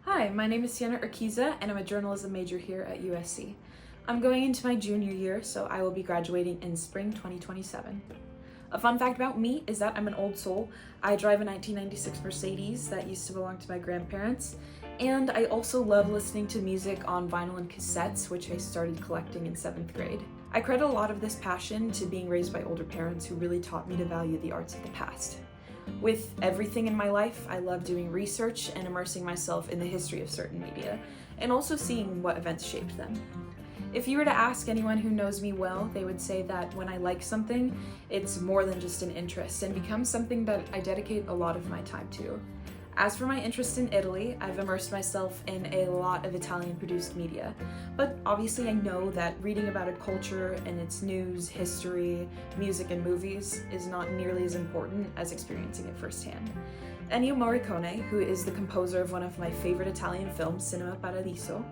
Hi, my name is Siena Urquiza and I'm a journalism major here at USC. I'm going into my junior year, so I will be graduating in spring 2027. A fun fact about me is that I'm an old soul. I drive a 1996 Mercedes that used to belong to my grandparents, and I also love listening to music on vinyl and cassettes, which I started collecting in 7th grade. I credit a lot of this passion to being raised by older parents who really taught me to value the arts of the past. With everything in my life, I love doing research and immersing myself in the history of certain media, and also seeing what events shaped them. If you were to ask anyone who knows me well, they would say that when I like something, it's more than just an interest and becomes something that I dedicate a lot of my time to. As for my interest in Italy, I've immersed myself in a lot of Italian-produced media, but obviously I know that reading about a culture and its news, history, music, and movies is not nearly as important as experiencing it firsthand. Ennio Morricone, who is the composer of one of my favorite Italian films, Cinema Paradiso,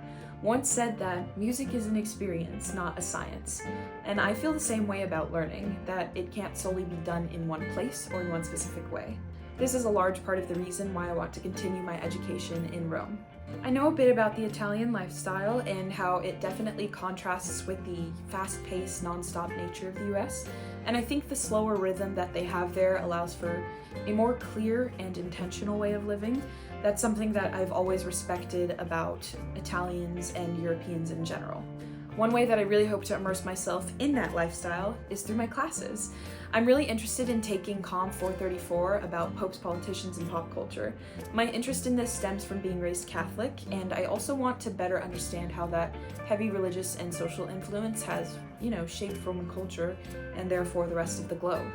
once said that music is an experience, not a science. And I feel the same way about learning, that it can't solely be done in one place or in one specific way. This is a large part of the reason why I want to continue my education in Rome. I know a bit about the Italian lifestyle and how it definitely contrasts with the fast-paced, non-stop nature of the US, and I think the slower rhythm that they have there allows for a more clear and intentional way of living. That's something that I've always respected about Italians and Europeans in general. One way that I really hope to immerse myself in that lifestyle is through my classes. I'm really interested in taking Comm 434 about popes, politicians, and pop culture. My interest in this stems from being raised Catholic, and I also want to better understand how that heavy religious and social influence has, shaped Roman culture and therefore the rest of the globe.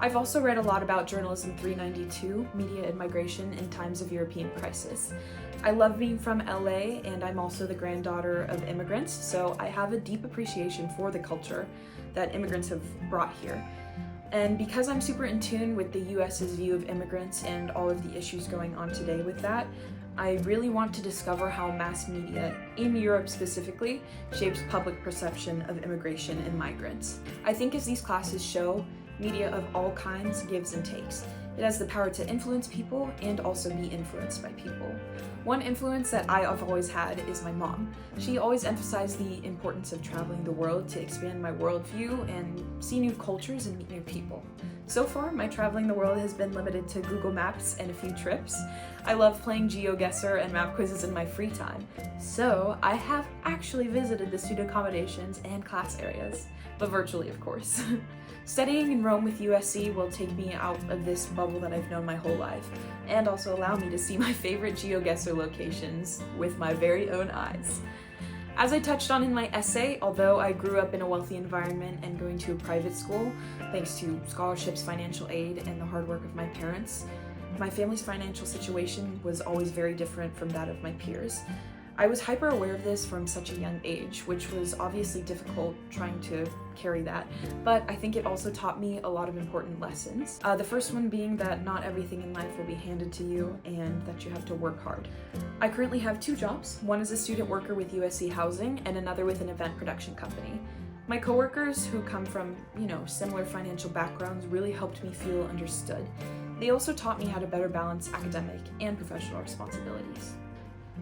I've also read a lot about Journalism 392, Media and Migration in Times of European Crisis. I love being from LA, and I'm also the granddaughter of immigrants, so I have a deep appreciation for the culture that immigrants have brought here. And because I'm super in tune with the US's view of immigrants and all of the issues going on today with that, I really want to discover how mass media, in Europe specifically, shapes public perception of immigration and migrants. I think as these classes show, media of all kinds gives and takes. It has the power to influence people and also be influenced by people. One influence that I have always had is my mom. She always emphasized the importance of traveling the world to expand my worldview and see new cultures and meet new people. So far, my traveling the world has been limited to Google Maps and a few trips. I love playing GeoGuessr and map quizzes in my free time. So I have actually visited the student accommodations and class areas, but virtually of course. Studying in Rome with USC will take me out of this bubble that I've known my whole life, and also allow me to see my favorite GeoGuessr locations with my very own eyes. As I touched on in my essay, although I grew up in a wealthy environment and going to a private school, thanks to scholarships, financial aid, and the hard work of my parents, my family's financial situation was always very different from that of my peers. I was hyper aware of this from such a young age, which was obviously difficult trying to carry that, but I think it also taught me a lot of important lessons. The first one being that not everything in life will be handed to you and that you have to work hard. I currently have 2 jobs, one as a student worker with USC Housing and another with an event production company. My coworkers, who come from, similar financial backgrounds, really helped me feel understood. They also taught me how to better balance academic and professional responsibilities.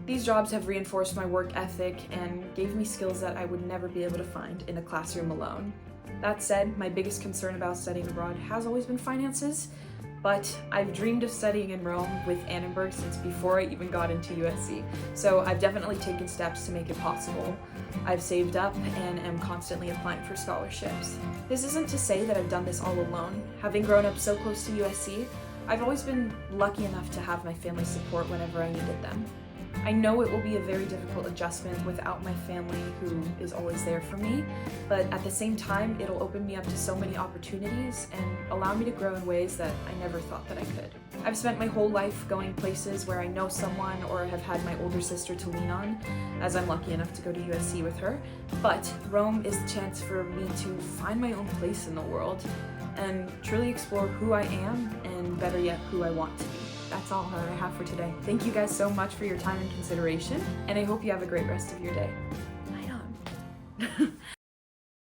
These jobs have reinforced my work ethic and gave me skills that I would never be able to find in a classroom alone. That said, my biggest concern about studying abroad has always been finances, but I've dreamed of studying in Rome with Annenberg since before I even got into USC, so I've definitely taken steps to make it possible. I've saved up and am constantly applying for scholarships. This isn't to say that I've done this all alone. Having grown up so close to USC, I've always been lucky enough to have my family's support whenever I needed them. I know it will be a very difficult adjustment without my family who is always there for me, but at the same time, it'll open me up to so many opportunities and allow me to grow in ways that I never thought that I could. I've spent my whole life going places where I know someone or have had my older sister to lean on, as I'm lucky enough to go to USC with her, but Rome is the chance for me to find my own place in the world and truly explore who I am and, better yet, who I want to be. That's all that I have for today. Thank you guys so much for your time and consideration, and I hope you have a great rest of your day. Bye on.